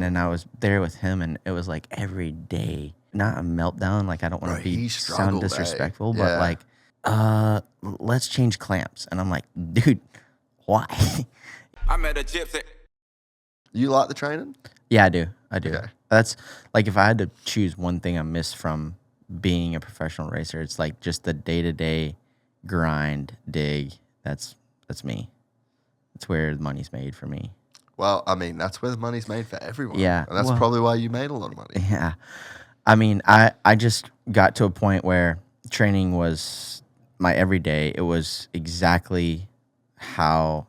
And then I was there with him, and it was like every day, not a meltdown. Like, I don't want Bro, to he sound struggled, disrespectful, but Yeah. like, let's change clamps. And I'm like, dude, why? I met a gypsy. You like the training? Yeah, I do. Okay. That's like, if I had to choose one thing I miss from being a professional racer, it's like just the day-to-day grind, dig. That's me. It's where the money's made for me. Well, I mean, that's where the money's made for everyone. Yeah, And that's well- probably why you made a lot of money. Yeah. I mean, I just got to a point where training was my everyday. It was exactly how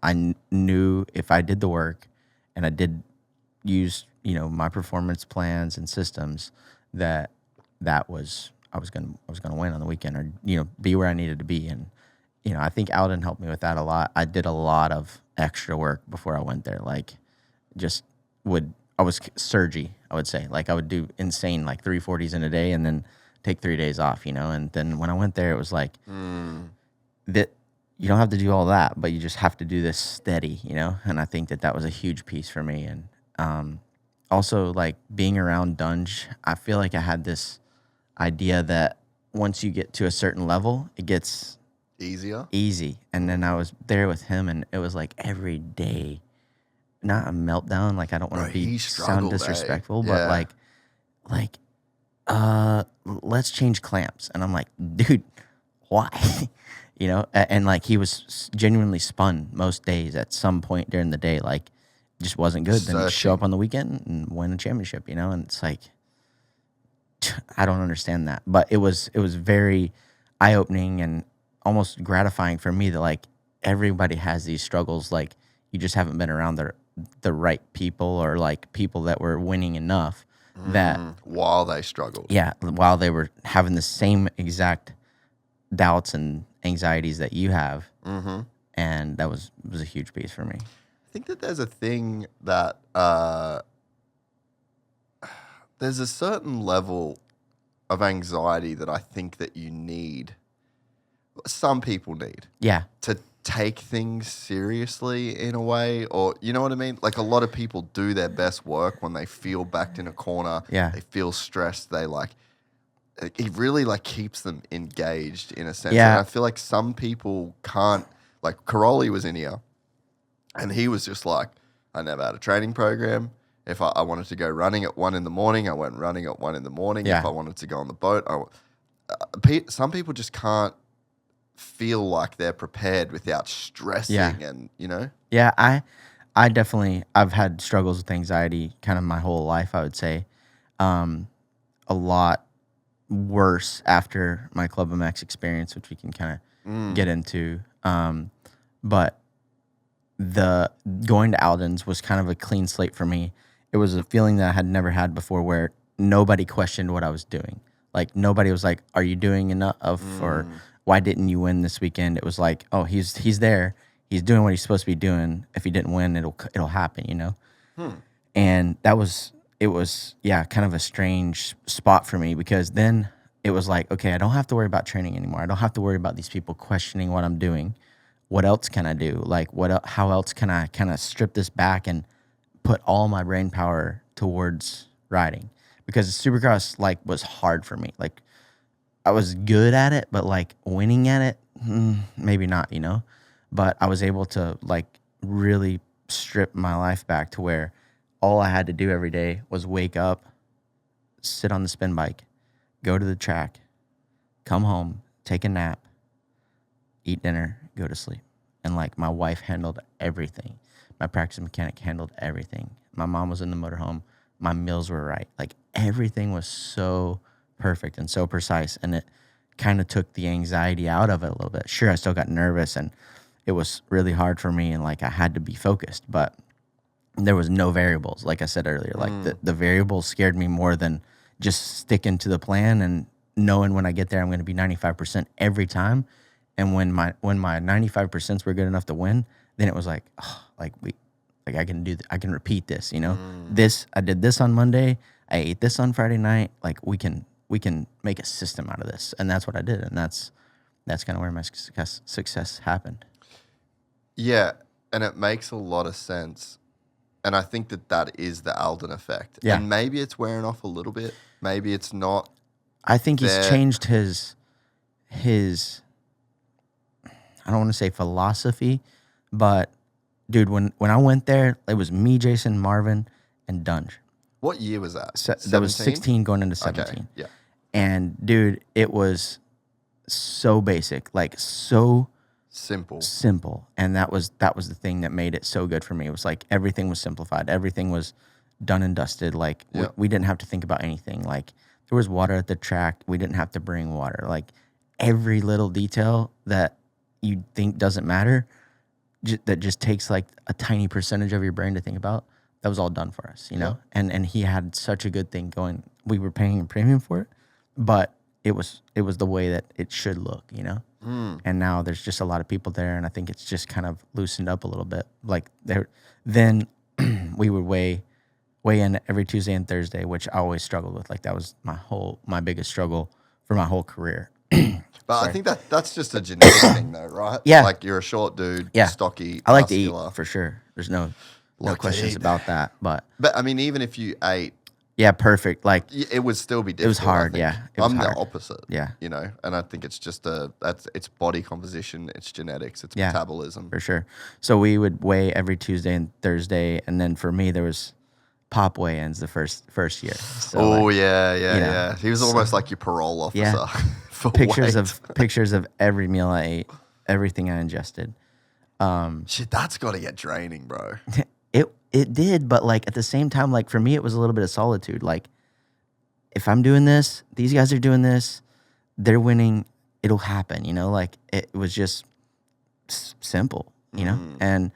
I knew if I did the work and I did use, my performance plans and systems, that was I was gonna win on the weekend, or be where I needed to be. And I think Alden helped me with that a lot. I did a lot of extra work before I went there. Like, I was surgy, I would say. Like, I would do insane, like 340s in a day, and then take 3 days off, And then when I went there, it was like that you don't have to do all that, but you just have to do this steady, And I think that was a huge piece for me. And also, like, being around Dunge, I feel like I had this idea that once you get to a certain level, it gets easy. And then I was there with him, and it was like every day, not a meltdown. Like, I don't want to sound disrespectful, but like, let's change clamps. And I'm like, dude, why? And like, he was genuinely spun most days at some point during the day. Like, just wasn't good. Then he'd show up on the weekend and win a championship, And it's like, I don't understand that. But it was very eye-opening and almost gratifying for me that, like, everybody has these struggles. Like, you just haven't been around the right people, or like people that were winning enough that while they struggled. Yeah, while they were having the same exact doubts and anxieties that you have. Mm-hmm. And that was a huge piece for me. I think that there's a thing that there's a certain level of anxiety that I think that you need. Some people need. Yeah. To take things seriously in a way, or you know what I mean? Like, a lot of people do their best work when they feel backed in a corner. Yeah. They feel stressed. They it really like keeps them engaged in a sense. Yeah. And I feel like some people can't, like Caroli was in here and he was just like, I never had a training program. If I wanted to go running at 1 a.m, I went running at 1 a.m. Yeah. If I wanted to go on the boat, some people just can't feel like they're prepared without stressing. Yeah. And Yeah, I definitely, I've had struggles with anxiety kind of my whole life, I would say. A lot worse after my Club MX experience, which we can kind of get into. But the going to Alden's was kind of a clean slate for me. It was a feeling that I had never had before, where nobody questioned what I was doing. Like, nobody was like, are you doing enough? Or why didn't you win this weekend? It was like, oh, he's there. He's doing what he's supposed to be doing. If he didn't win, it'll happen, And it was kind of a strange spot for me, because then it was like, okay, I don't have to worry about training anymore. I don't have to worry about these people questioning what I'm doing. What else can I do? Like, how else can I kind of strip this back and put all my brain power towards riding? Because Supercross, like, was hard for me. Like, I was good at it, but like winning at it, maybe not, But I was able to, like, really strip my life back to where all I had to do every day was wake up, sit on the spin bike, go to the track, come home, take a nap, eat dinner, go to sleep. And, like, my wife handled everything. My practice mechanic handled everything. My mom was in the motorhome. My meals were right. Like, everything was so perfect and so precise, and it kind of took the anxiety out of it a little bit. Sure, I still got nervous, and it was really hard for me, and, like, I had to be focused, but there was no variables, like I said earlier. Like, the variables scared me more than just sticking to the plan and knowing when I get there I'm going to be 95% every time. And when my 95% were good enough to win, then it was like, oh, like I can repeat this, This, I did this on Monday, I ate this on Friday night. Like, we can make a system out of this. And that's what I did. And that's kind of where my success happened. Yeah. And it makes a lot of sense And I think that is the Alden effect. Yeah. And maybe it's wearing off a little bit. Maybe it's not. I think he's changed his I don't want to say philosophy, but dude, when I went there, it was me, Jason, Marvin, and Dunge. What year was that? That was 16 going into 17. Okay. Yeah. And dude, it was so basic, like so simple. And that was the thing that made it so good for me. It was like everything was simplified. Everything was done and dusted. Like we didn't have to think about anything. Like there was water at the track. We didn't have to bring water. Like every little detail that you think doesn't matter, that just takes like a tiny percentage of your brain to think about, that was all done for us, you know? And he had such a good thing going. We were paying a premium for it, but it was the way that it should look, you know? And now there's just a lot of people there, and I think it's just kind of loosened up a little bit. Like then we would weigh in every Tuesday and Thursday, which I always struggled with. Like that was my biggest struggle for my whole career. But I think that's just a genetic thing, though, right? Yeah. Like you're a short dude, stocky, I like muscular. to eat for sure. There's no questions about that. But I mean, even if you ate, perfect. Like it would still be difficult. it was hard. I think. Yeah, it was I'm hard. the opposite. Yeah, you know, and I think it's just it's body composition, it's genetics, it's metabolism for sure. So we would weigh every Tuesday and Thursday, and then for me there was pop weigh-ins the first year. So yeah. He was almost like your parole officer. Yeah. For pictures weight. of every meal I ate, everything I ingested. Shit, that's got to get draining, bro. It did, but like at the same time, like for me, it was a little bit of solitude. Like if I'm doing this, these guys are doing this, they're winning, it'll happen, you know? Like it was just simple, you know? And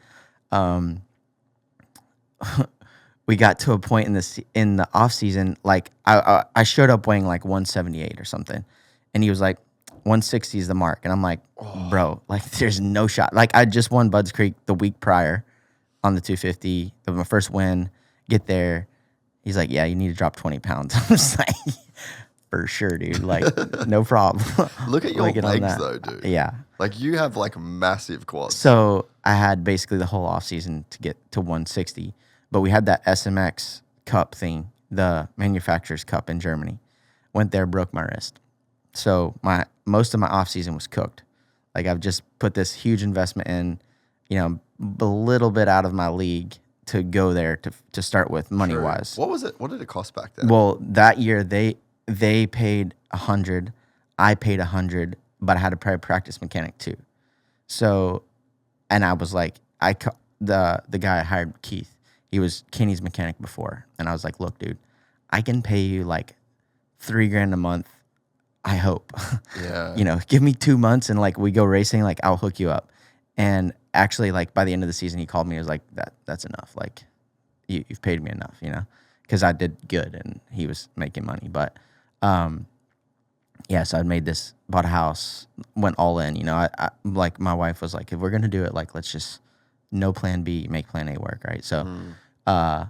we got to a point in the off season, like I showed up weighing like 178 or something, and he was like, 160 is the mark, and I'm like, bro, like there's no shot. Like I just won Budds Creek the week prior on the 250, my first win. Get there, he's like, yeah, you need to drop 20 pounds. I'm just like, for sure, dude. Like no problem. Look at your legs though, dude. Yeah, like you have like massive quads. So I had basically the whole off season to get to 160. But we had that SMX Cup thing, the manufacturer's cup in Germany. Went there, broke my wrist. So most of my off season was cooked. Like I've just put this huge investment in, you know, a little bit out of my league to go there to start with money wise. What was it? What did it cost back then? Well, that year they paid $100, I paid $100, but I had a private practice mechanic too. So, and I was like, the guy I hired, Keith. He was Kenny's mechanic before. And I was like, look, dude, I can pay you like $3,000 a month. I hope. Yeah. You know, give me 2 months and like we go racing, like I'll hook you up. And actually, like by the end of the season, he called me. He was like, that's enough. Like you've paid me enough, you know, because I did good and he was making money. But so I bought a house, went all in, you know. I like my wife was like, if we're going to do it, like let's just no plan B, make plan A work, right? So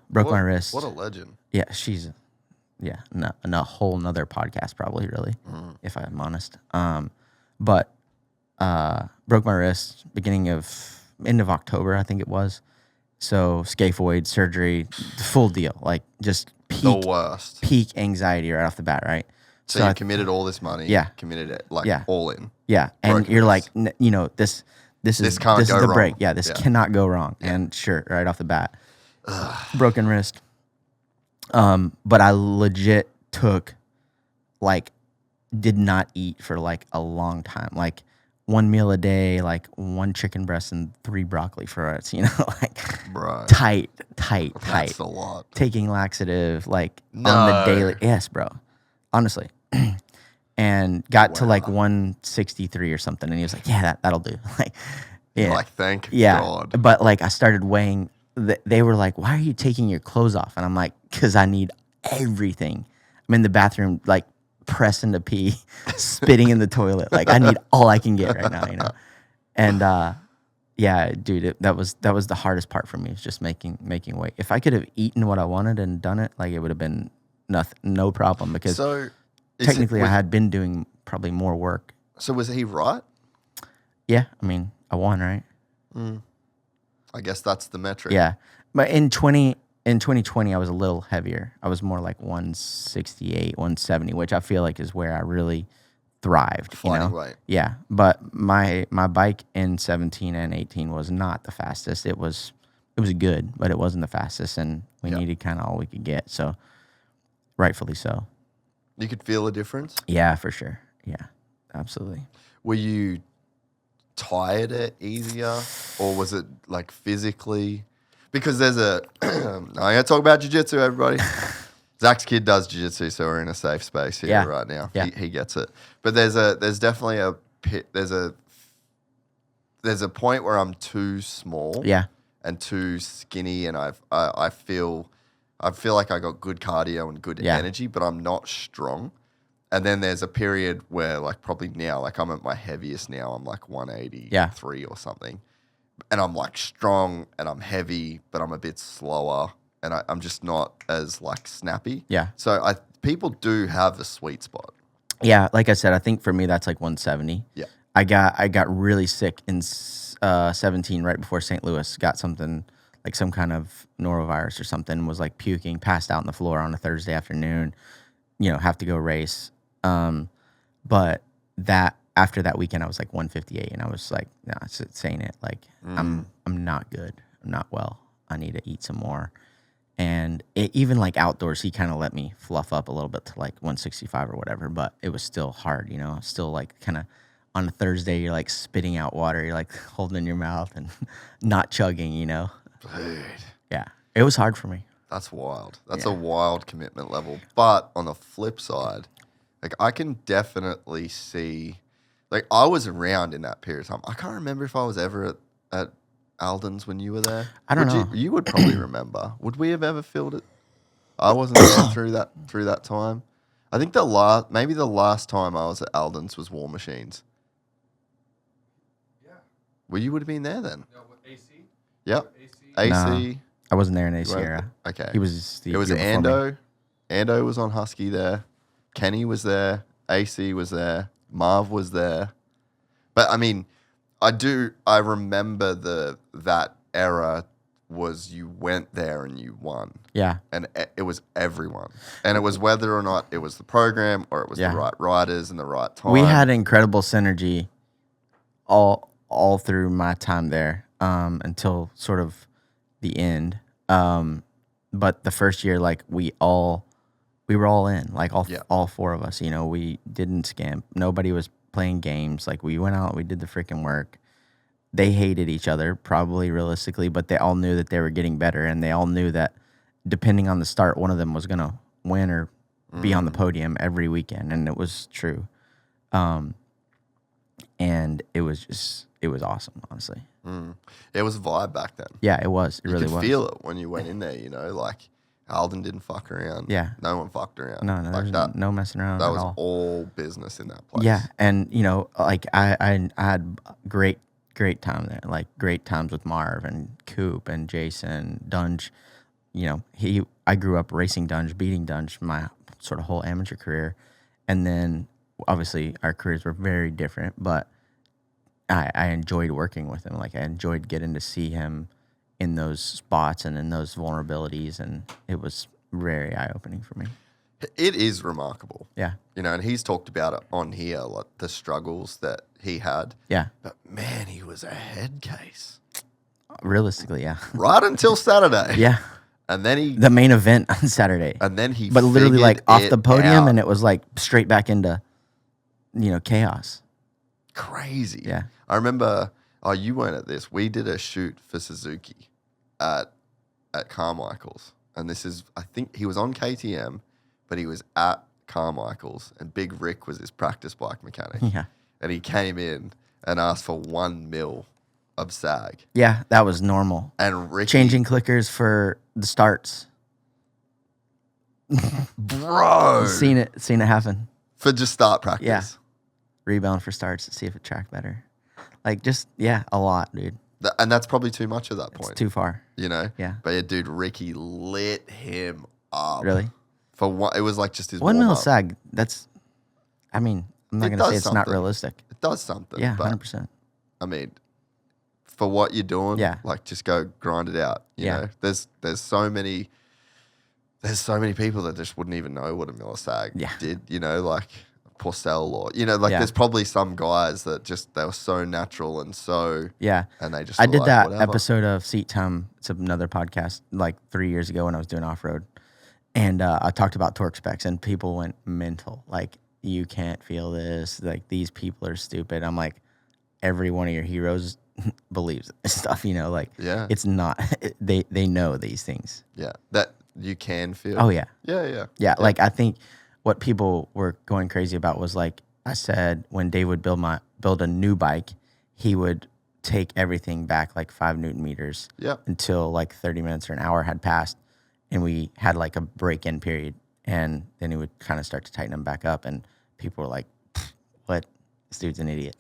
broke my wrist. What a legend. Yeah, she's a whole nother podcast probably, really, if I'm honest. But broke my wrist end of October, I think it was. So scaphoid surgery, full deal, like just the worst. Peak anxiety right off the bat, right? So you committed all this money. Yeah. Committed it all in. Yeah, and you're like, you know, this is the break. Yeah, this cannot go wrong. Yeah. And sure, right off the bat, broken wrist. But I legit did not eat for like a long time, like 1 meal a day, like 1 chicken breast and 3 broccoli florets, you know, like tight. That's a lot. Taking laxative, like on the daily. Yes, bro. Honestly. And got to like 163 or something, and he was like, "Yeah, that'll do." Like, yeah, like thank God. But like, I started weighing. They were like, "Why are you taking your clothes off?" And I'm like, "Cause I need everything." I'm in the bathroom, like pressing to pee, spitting in the toilet. Like I need all I can get right now, you know. And yeah, dude, that was the hardest part for me. Was just making weight. If I could have eaten what I wanted and done it, like it would have been no problem. Because technically, I had been doing probably more work. So was he right? Yeah, I mean, I won, right? I guess that's the metric. Yeah, But in 2020, I was a little heavier. I was more like 168, 170, which I feel like is where I really thrived. Fighting weight. Yeah, but my bike in 17 and 18 was not the fastest. It was good, but it wasn't the fastest, and we needed kind of all we could get. So, rightfully so. You could feel a difference? Yeah, for sure. Yeah, absolutely. Were you tired easier, or was it like physically? Because there's I'm going to talk about jiu-jitsu, everybody. Zach's kid does jiu-jitsu, so we're in a safe space here right now. Yeah. He gets it. But there's definitely a pit. There's a point where I'm too small. Yeah. And too skinny, and I feel like I got good cardio and good energy, but I'm not strong. And then there's a period where, like, probably now, like, I'm at my heaviest now. I'm like 183 or something, and I'm like strong and I'm heavy, but I'm a bit slower, and I'm just not as like snappy. Yeah. So people do have a sweet spot. Yeah, like I said, I think for me that's like 170. Yeah. I got really sick in 17 right before St. Louis. Got something like some kind of norovirus or something. Was like puking, passed out on the floor on a Thursday afternoon. Have to go race. But that after that weekend, I was like 158, and I was like, nah, it's saying it. Like I'm not good. I'm not well. I need to eat some more. And even like outdoors, he kind of let me fluff up a little bit to like 165 or whatever. But it was still hard, Still like kind of on a Thursday, you're like spitting out water. You're like holding in your mouth and not chugging, Dude. Yeah, it was hard for me. That's wild. That's a wild commitment level. But on the flip side, like I can definitely see, like I was around in that period of time. I can't remember if I was ever at Alden's when you were there. I don't know. You would probably remember. Would we have ever filled it? I wasn't there through that time. I think the last time I was at Alden's was War Machines. Yeah. Well, you would have been there then. No, with AC? Yep. AC? AC. I wasn't there in AC era. Okay. He was the It was year before me. Ando. Ando was on Husky there. Kenny was there. AC was there. Marv was there. But I mean, I remember that era was you went there and you won. Yeah. And it was everyone. And it was whether or not it was the program or it was the right riders and the right time. We had incredible synergy all through my time there until sort of the end. But the first year, like we were all in, like all four of us. We didn't scamp. Nobody was playing games. Like we went out, we did the freaking work. They hated each other, probably realistically, but they all knew that they were getting better, and they all knew that depending on the start, one of them was gonna win or be on the podium every weekend, and it was true. And it was awesome, honestly. It was a vibe back then. Yeah, it was. It really was. You could feel it when you went in there, like Alden didn't fuck around. Yeah. No one fucked around. No, like that. No messing around That at was all. business in that place. Yeah, and like I had great time there, like great times with Marv and Coop and Jason Dunge. I grew up racing Dunge, beating Dunge my sort of whole amateur career, and then obviously our careers were very different, but I enjoyed working with him. Like I enjoyed getting to see him in those spots and in those vulnerabilities, and it was very eye-opening for me. It is remarkable. Yeah. And he's talked about it on here, like the struggles that he had. Yeah. But man, he was a head case. Realistically, yeah. Right until Saturday. Yeah. And then the main event on Saturday. And then he but literally like off the podium out. And it was like straight back into chaos. Crazy. Yeah. I remember you weren't at this. We did a shoot for Suzuki at Carmichael's. And this is, I think he was on KTM, but he was at Carmichael's, and Big Rick was his practice bike mechanic. Yeah. And he came in and asked for 1 mil of SAG. Yeah, that was normal. And Ricky, changing clickers for the starts. Bro. Seen it happen. For just start practice. Yeah. Rebound for starts to see if it tracked better. Like just, a lot, dude. And that's probably too much at that point. It's too far. Yeah. But yeah, dude, Ricky lit him up. Really? For one, it was like just his 1 mil warm-up. sag. That's, I'm not going to say it's not realistic. It does something. Yeah, but, 100%. I mean, for what you're doing, Yeah. like just go grind it out. You know, there's so many people that just wouldn't even know what a millisag did. You know, like Porcel or there's probably some guys that just they were so natural and so and they just I did like, that whatever. episode of Seat Time. It's another podcast like 3 years ago when I was doing off road, and I talked about torque specs, and people went mental. Like, you can't feel this. Like, these people are stupid. I'm like, every one of your heroes believes this stuff. Like it's not. They know these things. Yeah, that you can feel. Oh yeah. Yeah. Like, I think what people were going crazy about was, like I said, when Dave would build a new bike, he would take everything back like 5 Newton meters until like 30 minutes or an hour had passed, and we had like a break-in period, and then he would kind of start to tighten them back up, and people were like, what? This dude's an idiot.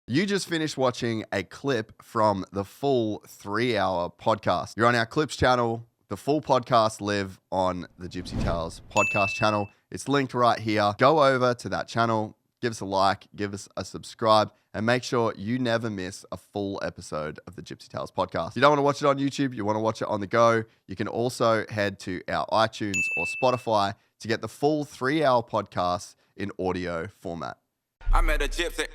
You just finished watching a clip from the full 3-hour podcast. You're on our Clips channel. The full podcast live on the Gypsy Tales podcast channel. It's linked right here. Go over to that channel, give us a like, give us a subscribe, and make sure you never miss a full episode of the Gypsy Tales podcast. If you don't want to watch it on YouTube, you want to watch it on the go, you can also head to our iTunes or Spotify to get the full 3-hour podcast in audio format. I met a gypsy.